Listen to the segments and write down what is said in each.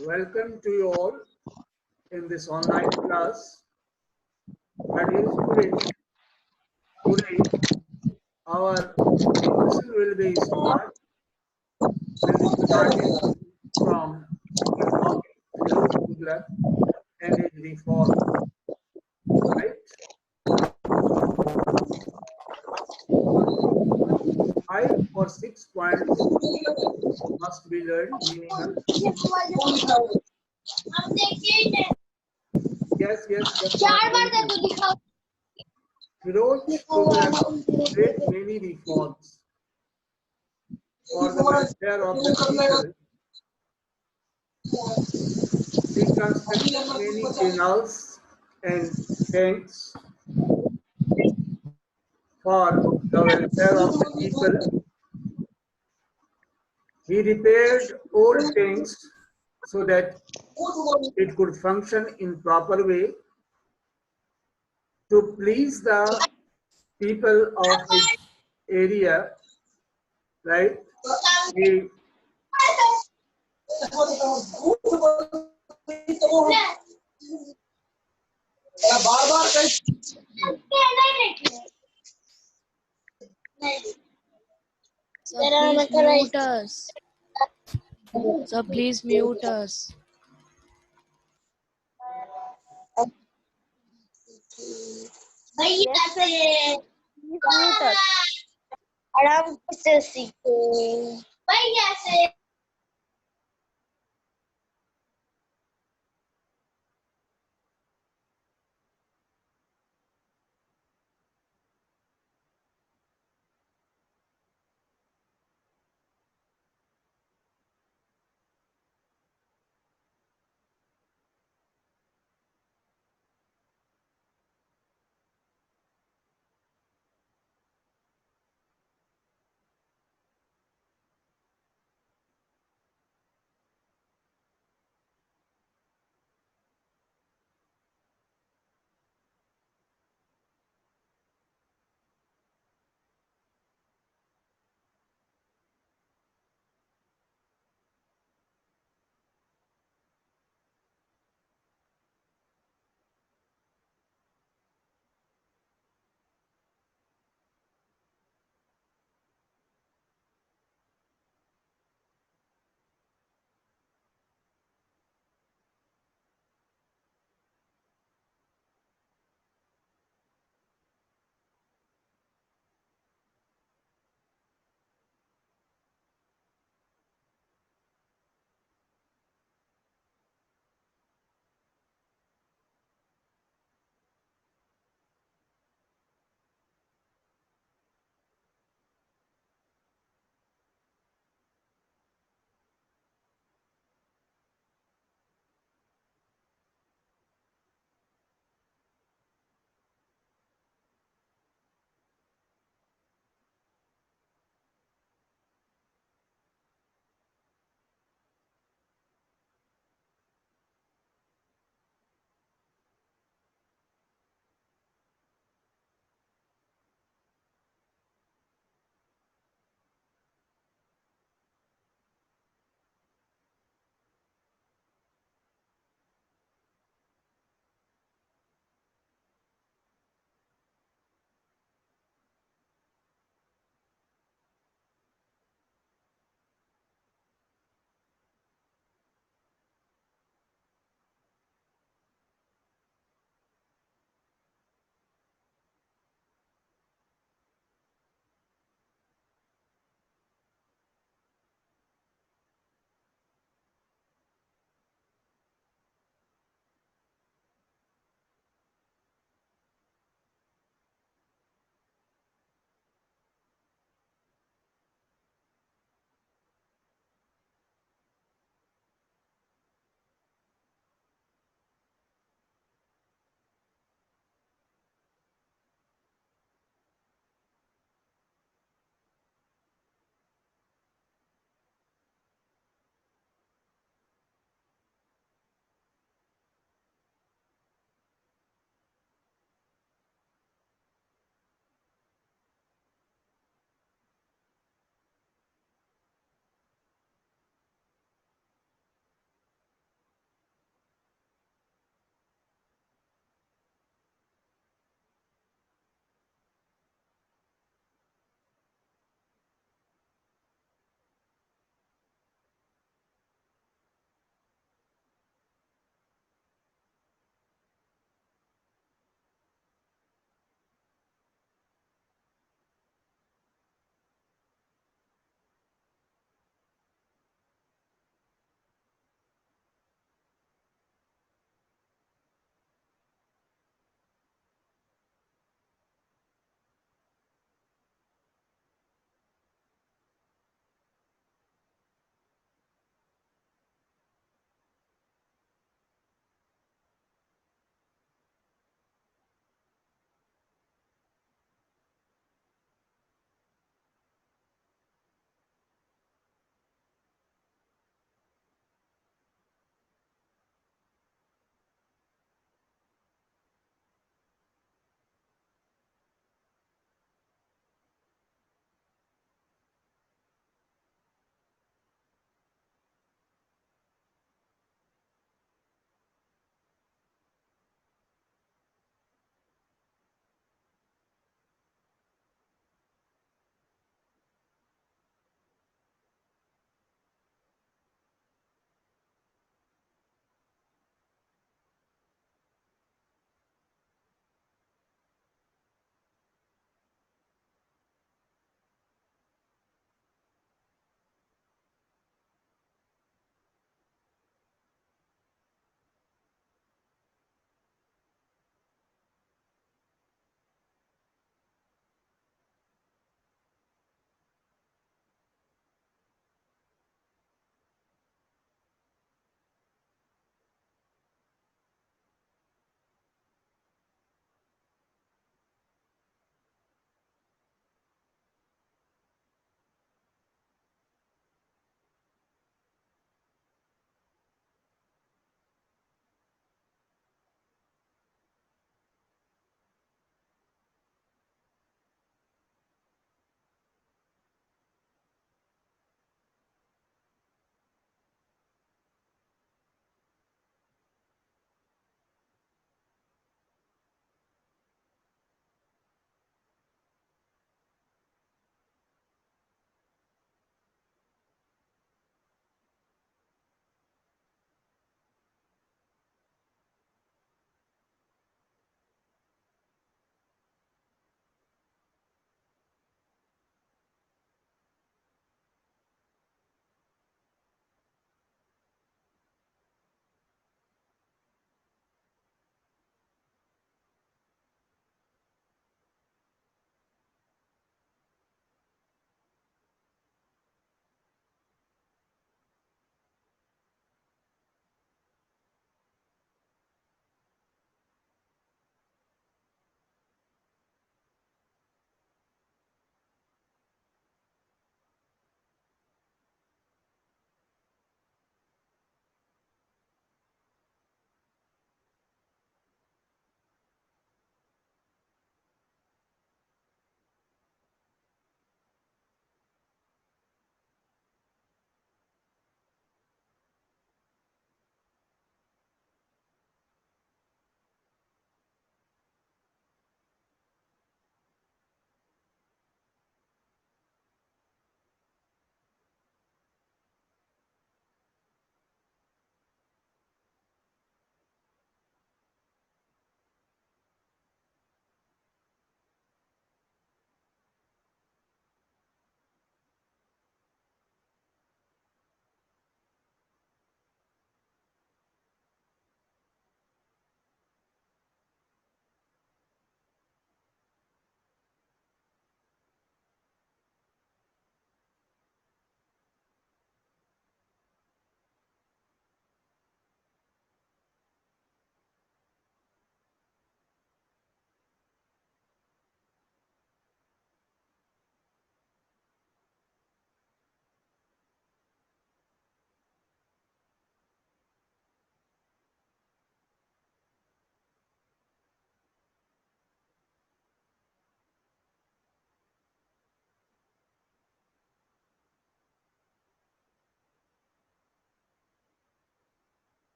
Welcome to you all in this online class. That is students, today our discussion will be started from the topic Firoz Tughlaq and his reform. Right? 5 or 6 points must be learned minimum. Yes. Firoz Tughlaq made many reforms for the welfare of the people. He constructed many canals and tanks for the welfare of the people. He repaired old tanks so that it could function in proper way to please the people of his area, right? He Sir, please mute us. आराम से सीखो।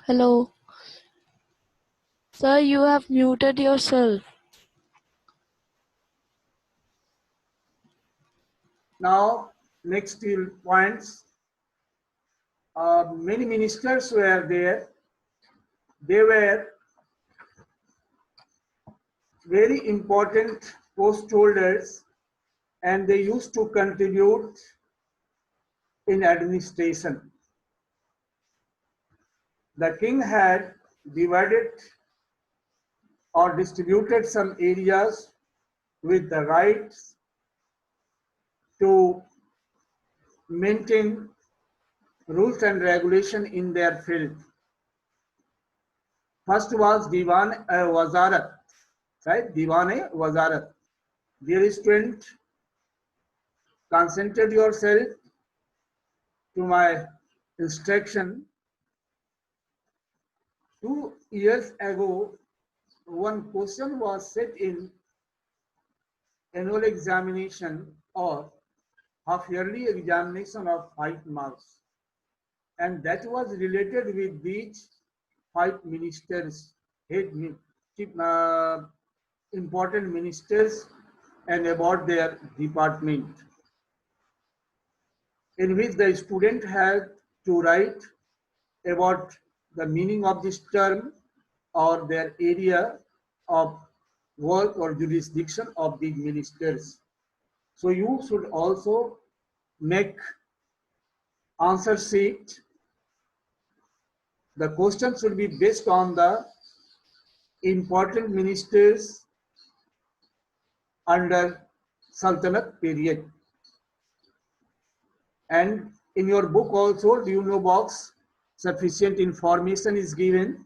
Hello. Sir, you have muted yourself. Now, next till points. Many ministers were there. They were very important post holders and they used to contribute in administration. The king had divided or distributed some areas with the rights to maintain rules and regulation in their field. First was Diwan Wazarat, right? Diwan Wazarat. Dear student, concentrate yourself to my instruction. 2 years ago, one question was set in annual examination or half-yearly examination of 5 marks, and that was related with these 5 ministers, head important ministers, and about their department, in which the student had to write about the meaning of this term or their area of work or jurisdiction of the ministers. So you should also make answer sheet. The question should be based on the important ministers under Sultanate period. And in your book also, do you know box, sufficient information is given.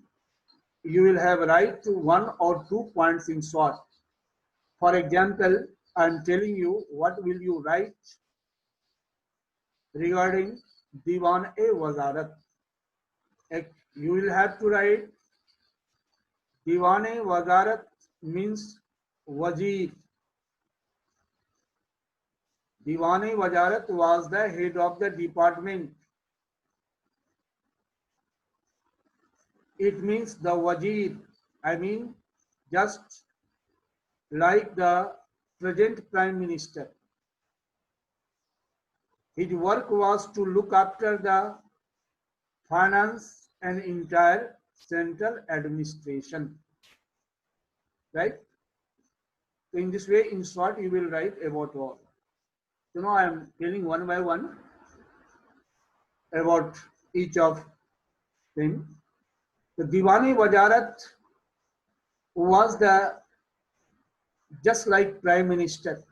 You will have right to 1 or 2 points in short. For example, I am telling you what will you write regarding Diwan-e-Wazarat. You will have to write Diwan-e-Wazarat means Wazir. Diwan-e-Wazarat was the head of the department. It means the Wazir. I mean, just like the present Prime Minister. His work was to look after the finance and entire central administration. Right? So in this way, in short, you will write about all. So now I am telling one by one about each of them. The Diwan-e-Wazarat was the just like Prime Minister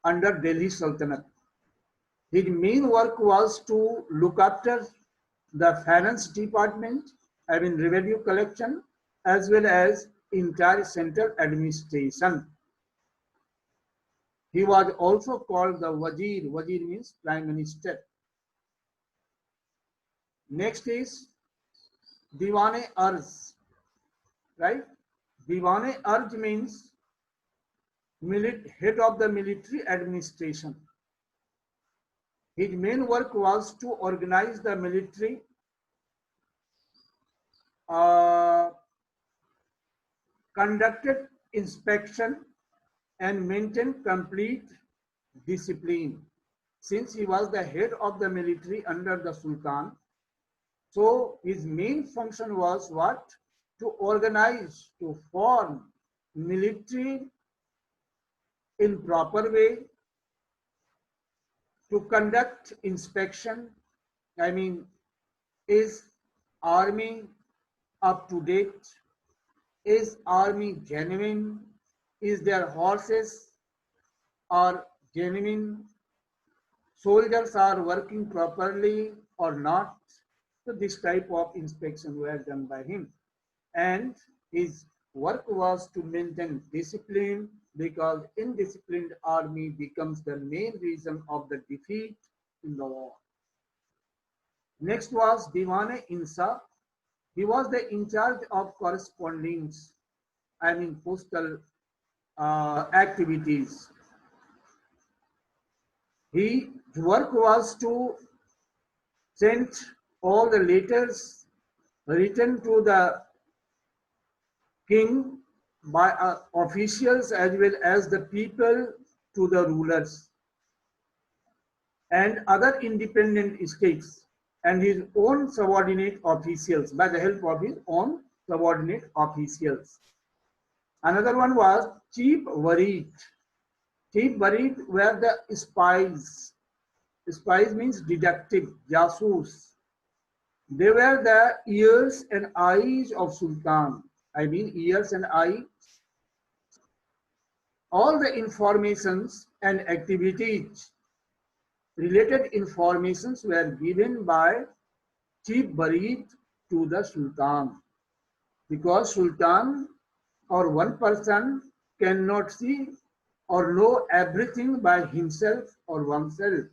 under Delhi Sultanate. His main work was to look after the finance department, I mean revenue collection, as well as entire central administration. He was also called the Wazir. Wazir means Prime Minister. Next is Diwan-e-Arz, right? Diwan-e-Arz means head of the military administration. His main work was to organize the military, conducted inspection, and maintain complete discipline. Since he was the head of the military under the Sultan, so his main function was what? To organize, to form military in proper way, to conduct inspection. I mean, is army up to date? Is army genuine? Is their horses are genuine? Soldiers are working properly or not? So this type of inspection were done by him. And his work was to maintain discipline, because indisciplined army becomes the main reason of the defeat in the war. Next was Diwan-e-Insa. He was the in charge of correspondence, I mean postal activities. His work was to send all the letters written to the king by officials as well as the people to the rulers and other independent states and his own subordinate officials by the help of his own subordinate officials. Another one was chief warit. Chief warit were the spies. Spies means detective, jasus. They were the ears and eyes of Sultan. I mean ears and eyes. All the informations and activities, related informations were given by chief warit to the Sultan. Because Sultan or one person cannot see or know everything by himself or oneself.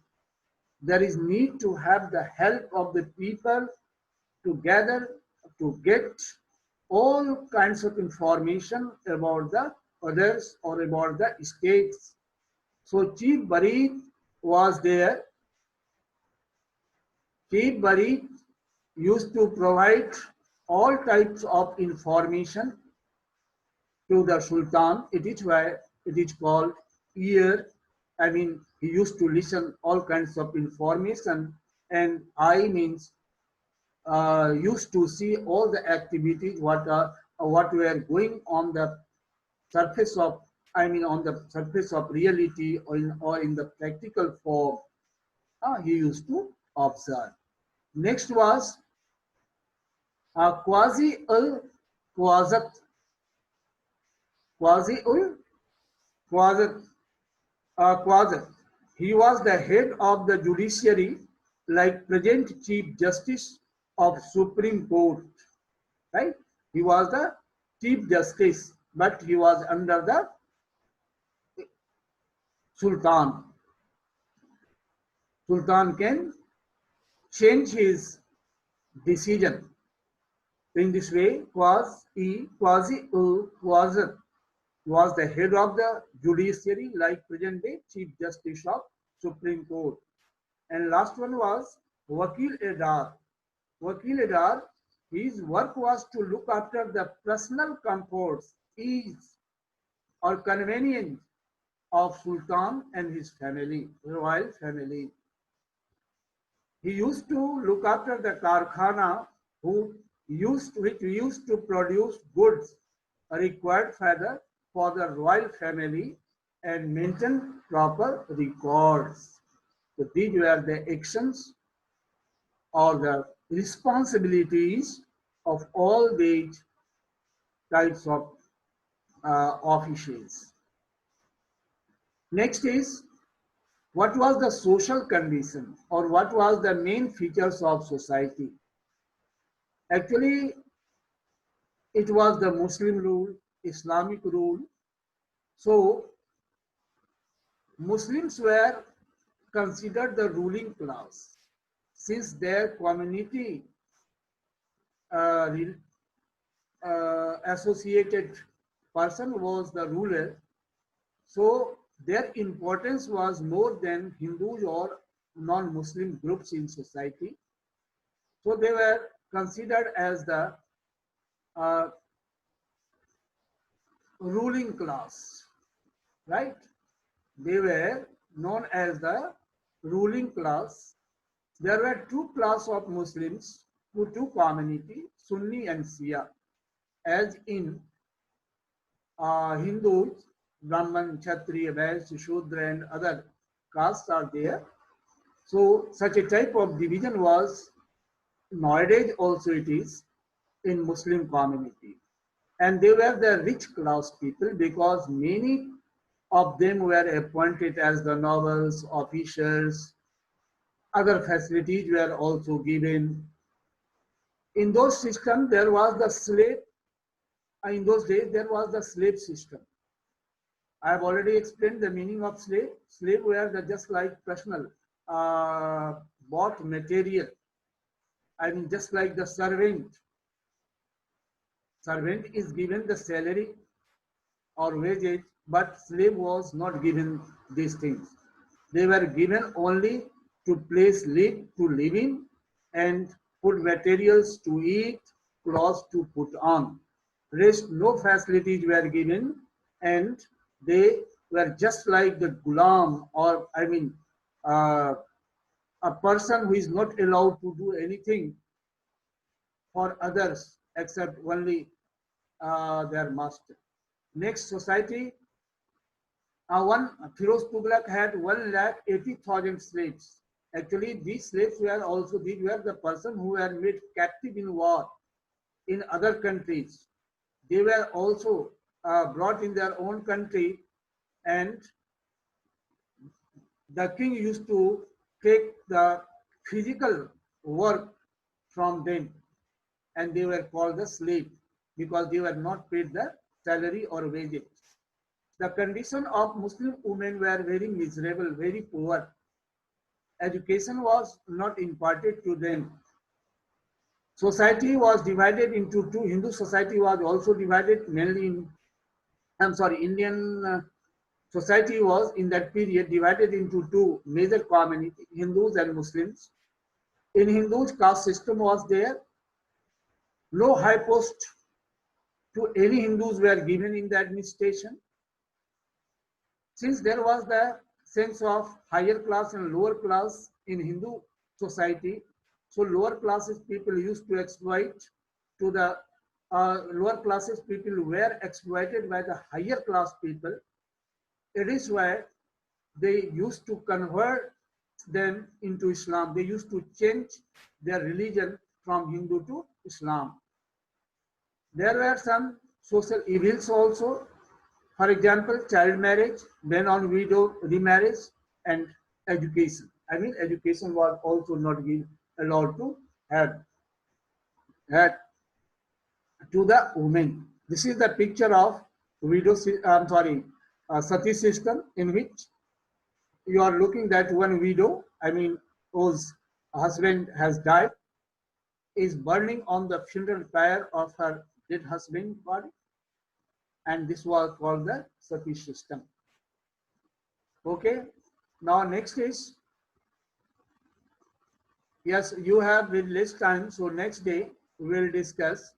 There is need to have the help of the people together to get all kinds of information about the others or about the states. So Chief Barit was there. Chief Barit used to provide all types of information to the Sultan. It is why it is called ear. I mean, he used to listen all kinds of information, and eye means used to see all the activities what were going on the surface of, I mean, on the surface of reality or in the practical form. He used to observe. Next was Quasi ul Quazat. Quasi ul Quazat. Quazat. He was the head of the judiciary, like present Chief Justice of Supreme Court, right? He was the Chief Justice, but he was under the Sultan. Sultan can change his decision. In this way, Quasi Quazat was the head of the judiciary, like present day Chief Justice of Supreme Court. And last one was Wakil Edar. Wakil Edar, his work was to look after the personal comforts, ease, or convenience of Sultan and his family, royal family. He used to look after the Karkhana which used to produce goods required for the royal family and maintain proper records. So these were the actions or the responsibilities of all these types of officials. Next is, what was the social condition or what was the main features of society? Actually, it was the Muslim rule, Islamic rule. So Muslims were considered the ruling class since their community uh, associated person was the ruler. So their importance was more than Hindus or non-Muslim groups in society. So they were considered as the uh, ruling class, right? They were known as the ruling class. There were two classes of Muslims, two communities, Sunni and Shia. As in Hindus, Brahman, Kshatriya, Vaishya, Shudra, and other castes are there. So such a type of division was nowadays also it is in Muslim community. And they were the rich class people because many of them were appointed as the nobles, officers, other facilities were also given. In those systems, there was the slave. In those days, there was the slave system. I have already explained the meaning of slave. Slave were the just like personal, bought material. I mean, just like the servant. Servant is given the salary or wages, but slave was not given these things. They were given only to place live to live in and food materials to eat clothes to put on. Rest, no facilities were given, and they were just like the gulam, or uh, a person who is not allowed to do anything for others except only their master. Next society, one Firoz Tughlaq had 1,80,000 slaves. Actually, these slaves these were the person who were made captive in war in other countries. They were also brought in their own country, and the king used to take the physical work from them, and they were called the slave because they were not paid the salary or wages. The condition of Muslim women were very miserable, very poor. Education was not imparted to them. Society was divided into two. Hindu society was also divided mainly in, Indian society was in that period divided into two major communities, Hindus and Muslims. In Hindus, caste system was there. No high post to any Hindus were given in the administration. Since there was the sense of higher class and lower class in Hindu society, so lower classes people used to exploit to the lower classes people were exploited by the higher class people. It is why they used to convert them into Islam. They used to change their religion from Hindu to Islam. There were some social evils also. For example, child marriage, ban on widow remarriage, and education. Education was also not allowed to have had to the women. This is the picture of widow. Sati system, in which you are looking that one widow, whose husband has died, is burning on the funeral pyre of her dead husband's body, and this was called the Sati system. Okay. Now next is, yes, you have with less time, so next day we will discuss.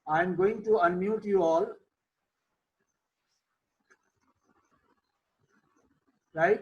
I'm going to unmute you all, right?